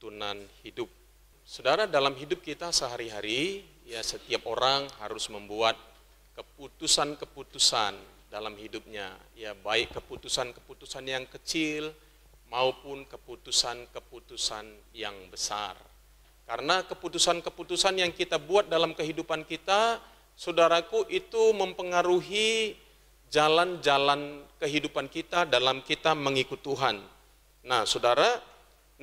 tuntunan hidup. Saudara, dalam hidup kita sehari-hari, ya setiap orang harus membuat keputusan-keputusan dalam hidupnya. Ya baik keputusan-keputusan yang kecil maupun keputusan-keputusan yang besar. Karena keputusan-keputusan yang kita buat dalam kehidupan kita, saudaraku, itu mempengaruhi jalan-jalan kehidupan kita dalam kita mengikut Tuhan. Nah, saudara,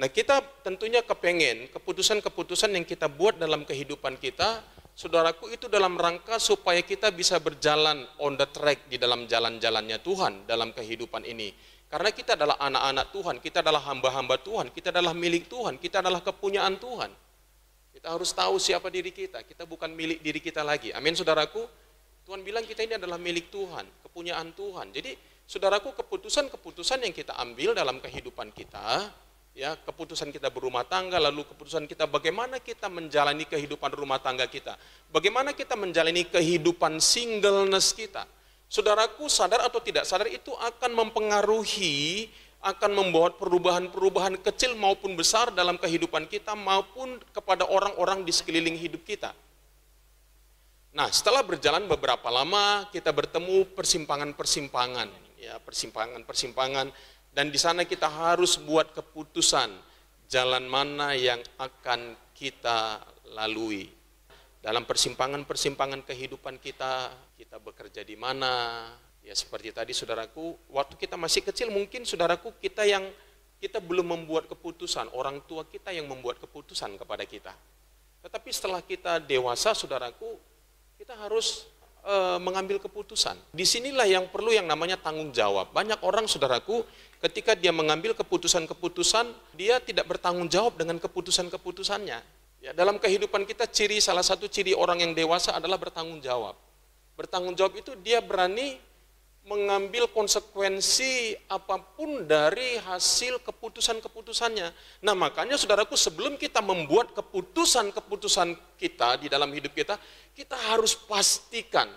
kita tentunya kepengen keputusan-keputusan yang kita buat dalam kehidupan kita, saudaraku, itu dalam rangka supaya kita bisa berjalan on the track di dalam jalan-jalannya Tuhan dalam kehidupan ini. Karena kita adalah anak-anak Tuhan, kita adalah hamba-hamba Tuhan, kita adalah milik Tuhan, kita adalah kepunyaan Tuhan. Kita harus tahu siapa diri kita bukan milik diri kita lagi. Amin, saudaraku. Tuhan bilang kita ini adalah milik Tuhan, kepunyaan Tuhan. Jadi, saudaraku, keputusan-keputusan yang kita ambil dalam kehidupan kita, ya, keputusan kita berumah tangga, lalu keputusan kita bagaimana kita menjalani kehidupan rumah tangga kita, bagaimana kita menjalani kehidupan singleness kita. Saudaraku, sadar atau tidak sadar itu akan mempengaruhi, akan membuat perubahan-perubahan kecil maupun besar dalam kehidupan kita maupun kepada orang-orang di sekeliling hidup kita. Nah, setelah berjalan beberapa lama, kita bertemu persimpangan-persimpangan, ya, persimpangan-persimpangan, dan di sana kita harus buat keputusan jalan mana yang akan kita lalui. Dalam persimpangan-persimpangan kehidupan kita bekerja di mana? Ya seperti tadi, saudaraku, waktu kita masih kecil mungkin, saudaraku, kita belum membuat keputusan, orang tua kita yang membuat keputusan kepada kita. Tetapi setelah kita dewasa, saudaraku, kita harus mengambil keputusan. Disinilah yang perlu yang namanya tanggung jawab. Banyak orang, saudaraku, ketika dia mengambil keputusan-keputusan, dia tidak bertanggung jawab dengan keputusan-keputusannya. Ya, dalam kehidupan kita, salah satu ciri orang yang dewasa adalah bertanggung jawab. Bertanggung jawab itu dia berani mengambil konsekuensi apapun dari hasil keputusan-keputusannya. Nah, makanya, saudaraku, sebelum kita membuat keputusan-keputusan kita di dalam hidup kita, kita harus pastikan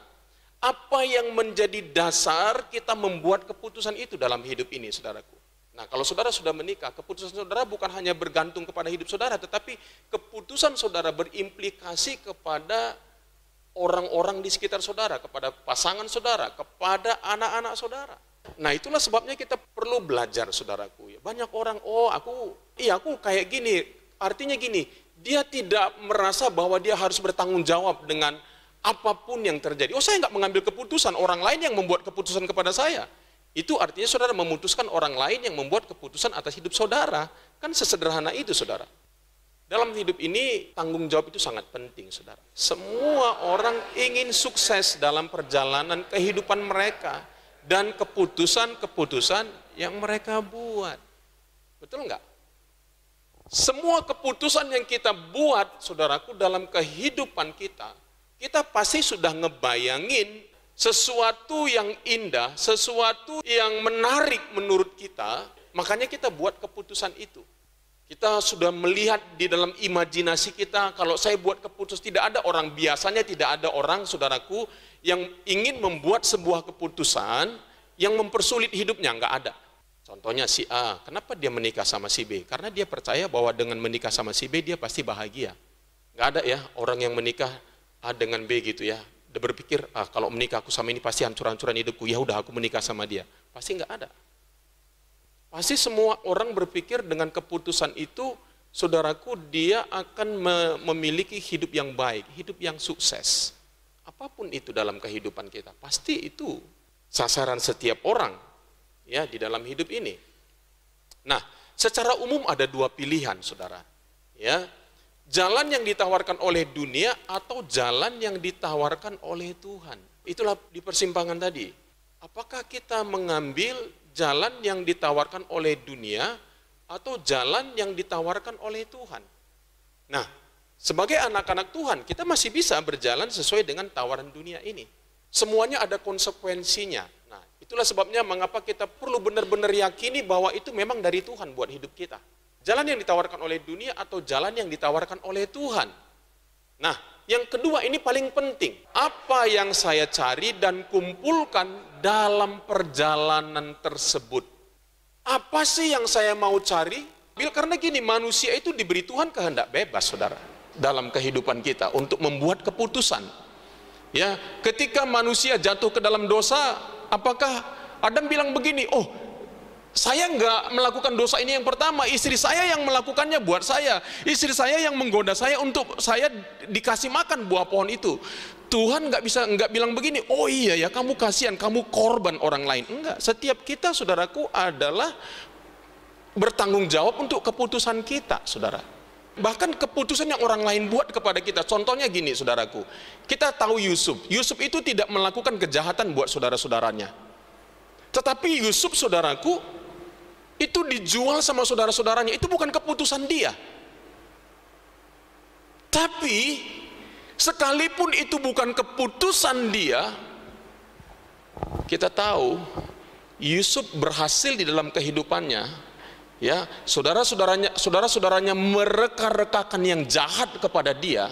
apa yang menjadi dasar kita membuat keputusan itu dalam hidup ini, saudaraku. Nah, kalau saudara sudah menikah, keputusan saudara bukan hanya bergantung kepada hidup saudara, tetapi keputusan saudara berimplikasi kepada orang-orang di sekitar saudara, kepada pasangan saudara, kepada anak-anak saudara. Nah, itulah sebabnya kita perlu belajar, saudaraku. Banyak orang, aku kayak gini, artinya gini, dia tidak merasa bahwa dia harus bertanggung jawab dengan apapun yang terjadi. Saya nggak mengambil keputusan, orang lain yang membuat keputusan kepada saya. Itu artinya saudara memutuskan orang lain yang membuat keputusan atas hidup saudara. Kan sesederhana itu, saudara. Dalam hidup ini, tanggung jawab itu sangat penting, saudara. Semua orang ingin sukses dalam perjalanan kehidupan mereka dan keputusan-keputusan yang mereka buat. Betul enggak? Semua keputusan yang kita buat, saudaraku, dalam kehidupan kita, kita pasti sudah ngebayangin sesuatu yang indah, sesuatu yang menarik menurut kita, makanya kita buat keputusan itu. Kita sudah melihat di dalam imajinasi kita, kalau saya buat keputusan, biasanya tidak ada orang, saudaraku, yang ingin membuat sebuah keputusan yang mempersulit hidupnya, enggak ada. Contohnya si A, kenapa dia menikah sama si B? Karena dia percaya bahwa dengan menikah sama si B, dia pasti bahagia. Enggak ada ya, orang yang menikah A dengan B gitu ya. Dia berpikir, kalau menikah aku sama ini pasti hancur-hancuran hidupku, ya udah aku menikah sama dia. Pasti enggak ada. Pasti semua orang berpikir dengan keputusan itu, saudaraku, dia akan memiliki hidup yang baik, hidup yang sukses. Apapun itu dalam kehidupan kita, pasti itu sasaran setiap orang ya di dalam hidup ini. Nah, secara umum ada dua pilihan, saudara. Ya, jalan yang ditawarkan oleh dunia atau jalan yang ditawarkan oleh Tuhan. Itulah di persimpangan tadi. Apakah kita mengambil jalan yang ditawarkan oleh dunia atau jalan yang ditawarkan oleh Tuhan? Nah, sebagai anak-anak Tuhan, kita masih bisa berjalan sesuai dengan tawaran dunia ini. Semuanya ada konsekuensinya. Nah, itulah sebabnya mengapa kita perlu benar-benar yakini bahwa itu memang dari Tuhan buat hidup kita. Jalan yang ditawarkan oleh dunia atau jalan yang ditawarkan oleh Tuhan. Nah, yang kedua ini paling penting. Apa yang saya cari dan kumpulkan dalam perjalanan tersebut? Apa sih yang saya mau cari? Karena gini, manusia itu diberi Tuhan kehendak bebas, saudara, dalam kehidupan kita untuk membuat keputusan. Ya, ketika manusia jatuh ke dalam dosa, apakah Adam bilang begini, oh, saya nggak melakukan dosa ini yang pertama, istri saya yang melakukannya buat saya, istri saya yang menggoda saya untuk saya dikasih makan buah pohon itu. Tuhan nggak bilang begini, oh iya ya, kamu kasihan, kamu korban orang lain. Enggak, setiap kita, saudaraku, adalah bertanggung jawab untuk keputusan kita, saudara. Bahkan keputusan yang orang lain buat kepada kita. Contohnya gini, saudaraku, kita tahu Yusuf itu tidak melakukan kejahatan buat saudara-saudaranya, tetapi Yusuf, saudaraku, itu dijual sama saudara-saudaranya. Itu bukan keputusan dia. Tapi sekalipun itu bukan keputusan dia, kita tahu Yusuf berhasil di dalam kehidupannya. Ya, saudara-saudaranya mereka-rekakan yang jahat kepada dia,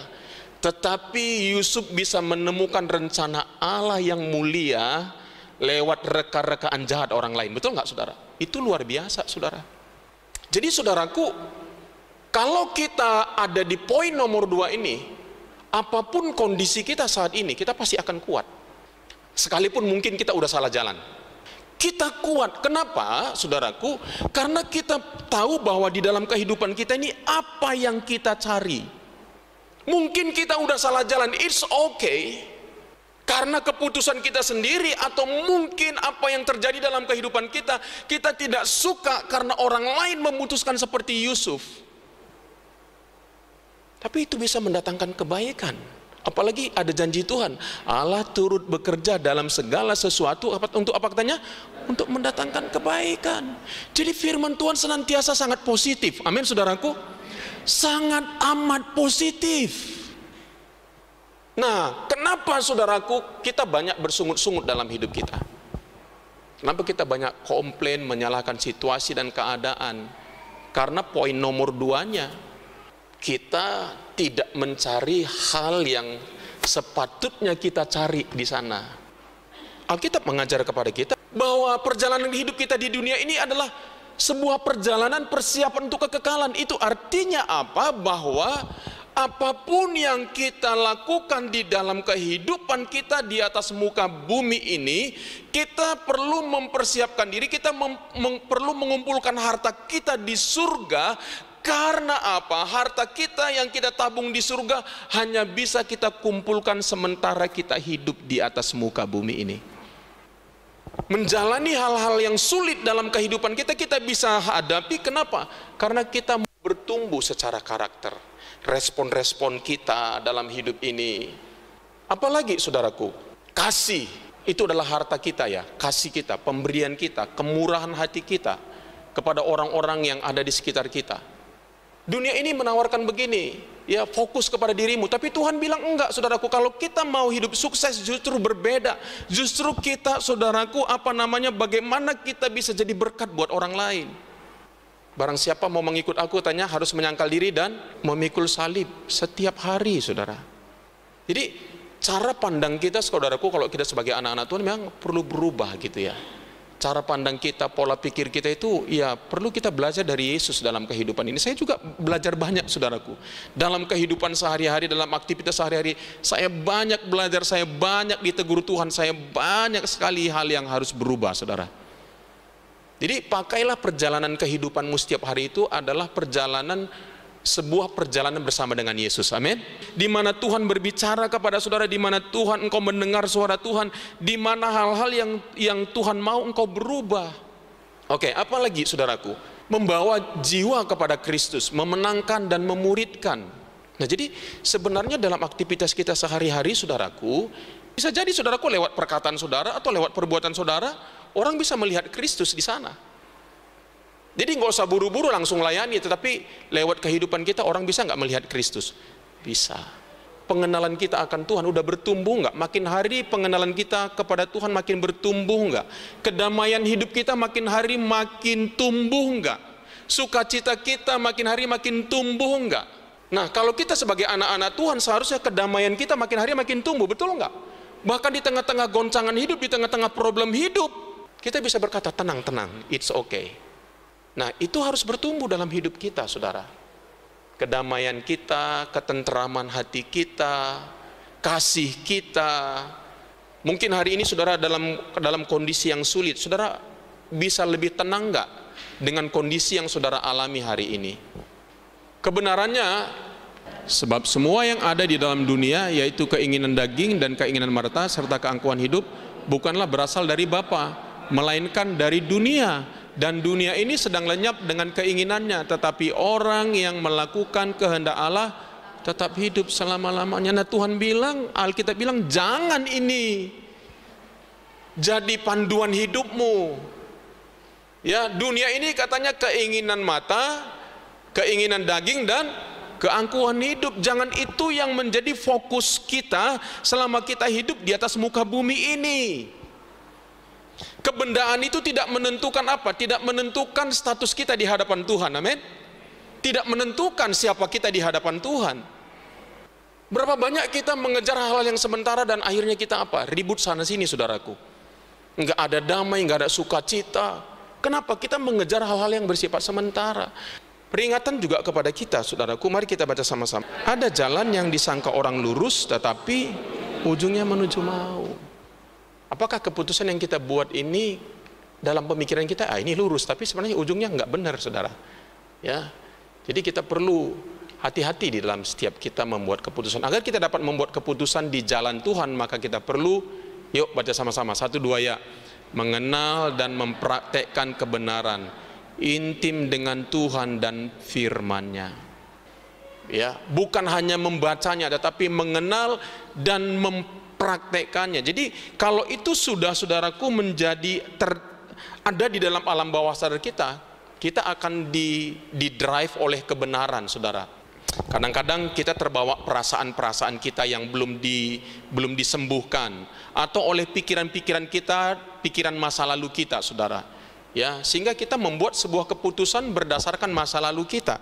tetapi Yusuf bisa menemukan rencana Allah yang mulia lewat reka-rekaan jahat orang lain. Betul nggak, saudara? Itu luar biasa, saudara. Jadi, saudaraku, kalau kita ada di poin nomor 2 ini, apapun kondisi kita saat ini, kita pasti akan kuat. Sekalipun mungkin kita udah salah jalan, kita kuat. Kenapa, saudaraku? Karena kita tahu bahwa di dalam kehidupan kita ini apa yang kita cari. Mungkin kita udah salah jalan, it's okay, karena keputusan kita sendiri, atau mungkin apa yang terjadi dalam kehidupan kita, kita tidak suka karena orang lain memutuskan seperti Yusuf. Tapi itu bisa mendatangkan kebaikan. Apalagi ada janji Tuhan, Allah turut bekerja dalam segala sesuatu untuk apa katanya? Untuk mendatangkan kebaikan. Jadi firman Tuhan senantiasa sangat positif. Amin, saudaraku. Sangat amat positif. Nah, kenapa, saudaraku, kita banyak bersungut-sungut dalam hidup kita? Kenapa kita banyak komplain, menyalahkan situasi dan keadaan? Karena poin nomor 2-nya, kita tidak mencari hal yang sepatutnya kita cari di sana. Alkitab mengajar kepada kita bahwa perjalanan hidup kita di dunia ini adalah sebuah perjalanan persiapan untuk kekekalan. Itu artinya apa? Bahwa apapun yang kita lakukan di dalam kehidupan kita di atas muka bumi ini, kita perlu mempersiapkan diri, kita perlu mengumpulkan harta kita di surga. Karena apa? Harta kita yang kita tabung di surga hanya bisa kita kumpulkan sementara kita hidup di atas muka bumi ini. Menjalani hal-hal yang sulit dalam kehidupan kita, kita bisa hadapi. Kenapa? Karena kita bertumbuh secara karakter. Respon-respon kita dalam hidup ini. Apalagi, saudaraku, kasih itu adalah harta kita, ya. Kasih kita, pemberian kita, kemurahan hati kita kepada orang-orang yang ada di sekitar kita. Dunia ini menawarkan begini, ya, fokus kepada dirimu. Tapi Tuhan bilang enggak, saudaraku. Kalau kita mau hidup sukses justru berbeda. Justru kita, saudaraku, bagaimana kita bisa jadi berkat buat orang lain. Barang siapa mau mengikut aku, tanya, harus menyangkal diri dan memikul salib setiap hari, saudara. Jadi cara pandang kita, saudaraku, kalau kita sebagai anak-anak Tuhan memang perlu berubah gitu ya. Cara pandang kita, pola pikir kita itu ya perlu kita belajar dari Yesus dalam kehidupan ini. Saya juga belajar banyak, saudaraku. Dalam kehidupan sehari-hari, dalam aktivitas sehari-hari, saya banyak belajar, saya banyak ditegur Tuhan, saya banyak sekali hal yang harus berubah, saudara. Jadi pakailah perjalanan kehidupanmu setiap hari itu adalah sebuah perjalanan bersama dengan Yesus. Amin. Di mana Tuhan berbicara kepada saudara, di mana Tuhan engkau mendengar suara Tuhan, di mana hal-hal yang Tuhan mau engkau berubah. Oke, apalagi, saudaraku? Membawa jiwa kepada Kristus, memenangkan dan memuridkan. Nah, jadi sebenarnya dalam aktivitas kita sehari-hari, saudaraku, bisa jadi, saudaraku, lewat perkataan saudara atau lewat perbuatan saudara, orang bisa melihat Kristus di sana. Jadi nggak usah buru-buru langsung layani, tetapi lewat kehidupan kita orang bisa nggak melihat Kristus? Bisa. Pengenalan kita akan Tuhan udah bertumbuh nggak? Makin hari pengenalan kita kepada Tuhan makin bertumbuh nggak? Kedamaian hidup kita makin hari makin tumbuh nggak? Sukacita kita makin hari makin tumbuh nggak? Nah, kalau kita sebagai anak-anak Tuhan, seharusnya kedamaian kita makin hari makin tumbuh, betul nggak? Bahkan di tengah-tengah goncangan hidup, di tengah-tengah problem hidup, kita bisa berkata, tenang, it's okay. Nah, itu harus bertumbuh dalam hidup kita, saudara. Kedamaian kita, ketenteraman hati kita, kasih kita. Mungkin hari ini saudara dalam kondisi yang sulit, saudara bisa lebih tenang nggak dengan kondisi yang saudara alami hari ini? Kebenarannya, sebab semua yang ada di dalam dunia, yaitu keinginan daging dan keinginan harta serta keangkuhan hidup, bukanlah berasal dari Bapa, melainkan dari dunia. Dan dunia ini sedang lenyap dengan keinginannya, tetapi orang yang melakukan kehendak Allah tetap hidup selama-lamanya. Nah, Tuhan bilang, Alkitab bilang, jangan ini jadi panduan hidupmu. Ya, dunia ini katanya keinginan mata, keinginan daging dan keangkuhan hidup. Jangan itu yang menjadi fokus kita selama kita hidup di atas muka bumi ini. Kebendaan itu tidak menentukan apa? Tidak menentukan status kita di hadapan Tuhan, amin? Tidak menentukan siapa kita di hadapan Tuhan. Berapa banyak kita mengejar hal-hal yang sementara dan akhirnya kita apa? Ribut sana sini, saudaraku. Enggak ada damai, enggak ada sukacita. Kenapa? Kita mengejar hal-hal yang bersifat sementara. Peringatan juga kepada kita, saudaraku, mari kita baca sama-sama. Ada jalan yang disangka orang lurus, tetapi ujungnya menuju maut. Apakah keputusan yang kita buat ini dalam pemikiran kita, ini lurus, tapi sebenarnya ujungnya enggak benar, saudara. Ya, jadi kita perlu hati-hati di dalam setiap kita membuat keputusan. Agar kita dapat membuat keputusan di jalan Tuhan, maka kita perlu, yuk baca sama-sama, 1, 2 ya. Mengenal dan mempraktekkan kebenaran, intim dengan Tuhan dan firman-Nya. Ya, bukan hanya membacanya, tetapi mengenal dan mempraktekannya. Jadi kalau itu sudah, saudaraku, menjadi ada di dalam alam bawah sadar kita, kita akan di drive oleh kebenaran, saudara. Kadang-kadang kita terbawa perasaan-perasaan kita yang belum disembuhkan, atau oleh pikiran-pikiran kita, pikiran masa lalu kita, saudara. Ya, sehingga kita membuat sebuah keputusan berdasarkan masa lalu kita.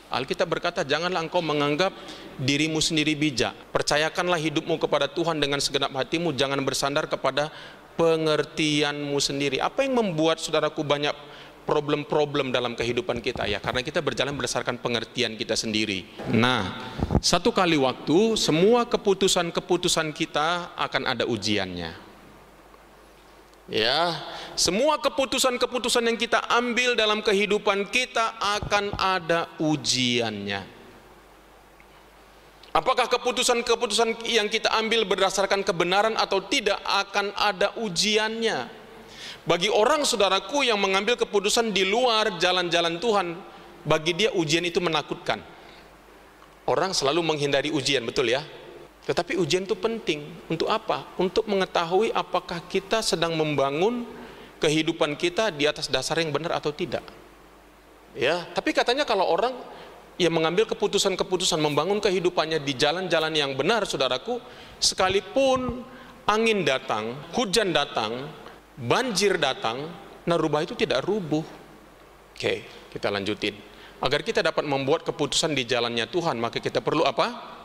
Alkitab berkata, janganlah engkau menganggap dirimu sendiri bijak. Percayakanlah hidupmu kepada Tuhan dengan segenap hatimu, jangan bersandar kepada pengertianmu sendiri. Apa yang membuat, saudaraku, banyak problem-problem dalam kehidupan kita? Ya, karena kita berjalan berdasarkan pengertian kita sendiri. Nah, satu kali waktu, semua keputusan-keputusan kita akan ada ujiannya. Ya, semua keputusan-keputusan yang kita ambil dalam kehidupan kita akan ada ujiannya. Apakah keputusan-keputusan yang kita ambil berdasarkan kebenaran atau tidak, akan ada ujiannya. Bagi orang, saudaraku, yang mengambil keputusan di luar jalan-jalan Tuhan, bagi dia ujian itu menakutkan. Orang selalu menghindari ujian, betul ya? Tetapi ujian itu penting. Untuk apa? Untuk mengetahui apakah kita sedang membangun kehidupan kita di atas dasar yang benar atau tidak. Ya, tapi katanya kalau orang yang mengambil keputusan-keputusan membangun kehidupannya di jalan-jalan yang benar, saudaraku, sekalipun angin datang, hujan datang, banjir datang, narubah itu tidak rubuh. Oke, kita lanjutin. Agar kita dapat membuat keputusan di jalannya Tuhan, maka kita perlu apa?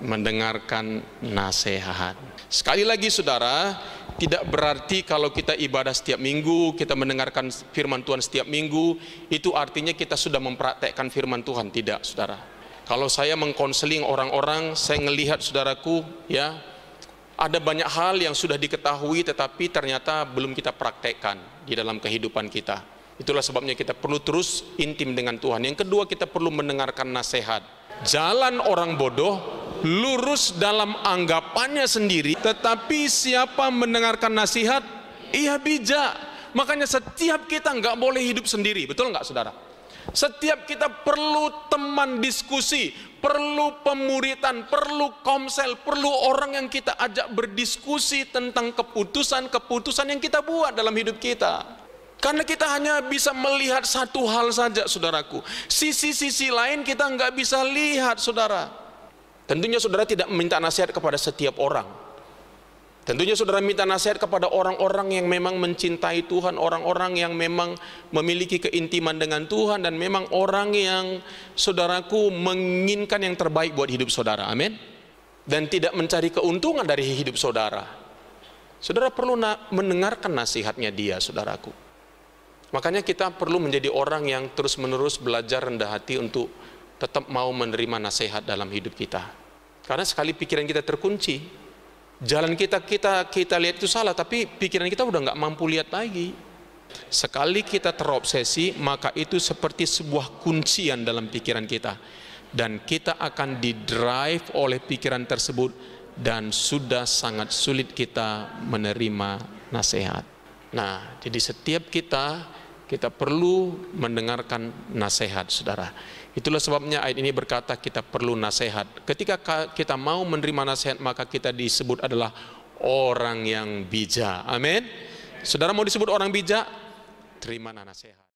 Mendengarkan nasihat. Sekali lagi, saudara, tidak berarti kalau kita ibadah setiap minggu, kita mendengarkan firman Tuhan setiap minggu, itu artinya kita sudah mempraktekkan firman Tuhan. Tidak, saudara. Kalau saya mengkonseling orang-orang, saya melihat, saudaraku, ya, ada banyak hal yang sudah diketahui tetapi ternyata belum kita praktekkan di dalam kehidupan kita. Itulah sebabnya kita perlu terus intim dengan Tuhan. Yang kedua, kita perlu mendengarkan nasihat. Jalan orang bodoh lurus dalam anggapannya sendiri, tetapi siapa mendengarkan nasihat, ia bijak. Makanya setiap kita nggak boleh hidup sendiri, betul nggak, saudara? Setiap kita perlu teman diskusi, perlu pemuritan, perlu komsel, perlu orang yang kita ajak berdiskusi tentang keputusan-keputusan yang kita buat dalam hidup kita. Karena kita hanya bisa melihat satu hal saja, saudaraku. Sisi-sisi lain kita nggak bisa lihat, saudara. Tentunya saudara tidak meminta nasihat kepada setiap orang. Tentunya saudara minta nasihat kepada orang-orang yang memang mencintai Tuhan, orang-orang yang memang memiliki keintiman dengan Tuhan, dan memang orang yang, saudaraku, menginginkan yang terbaik buat hidup saudara. Amin. Dan tidak mencari keuntungan dari hidup saudara. Saudara perlu mendengarkan nasihatnya dia, saudaraku. Makanya kita perlu menjadi orang yang terus-menerus belajar rendah hati untuk tetap mau menerima nasihat dalam hidup kita. Karena sekali pikiran kita terkunci, jalan kita lihat itu salah, tapi pikiran kita udah nggak mampu lihat lagi. Sekali kita terobsesi, maka itu seperti sebuah kuncian dalam pikiran kita, dan kita akan didrive oleh pikiran tersebut, dan sudah sangat sulit kita menerima nasihat. Nah, jadi setiap kita perlu mendengarkan nasihat, saudara. Itulah sebabnya ayat ini berkata kita perlu nasihat. Ketika kita mau menerima nasihat, maka kita disebut adalah orang yang bijak. Amin. Saudara mau disebut orang bijak? Terima nasihat.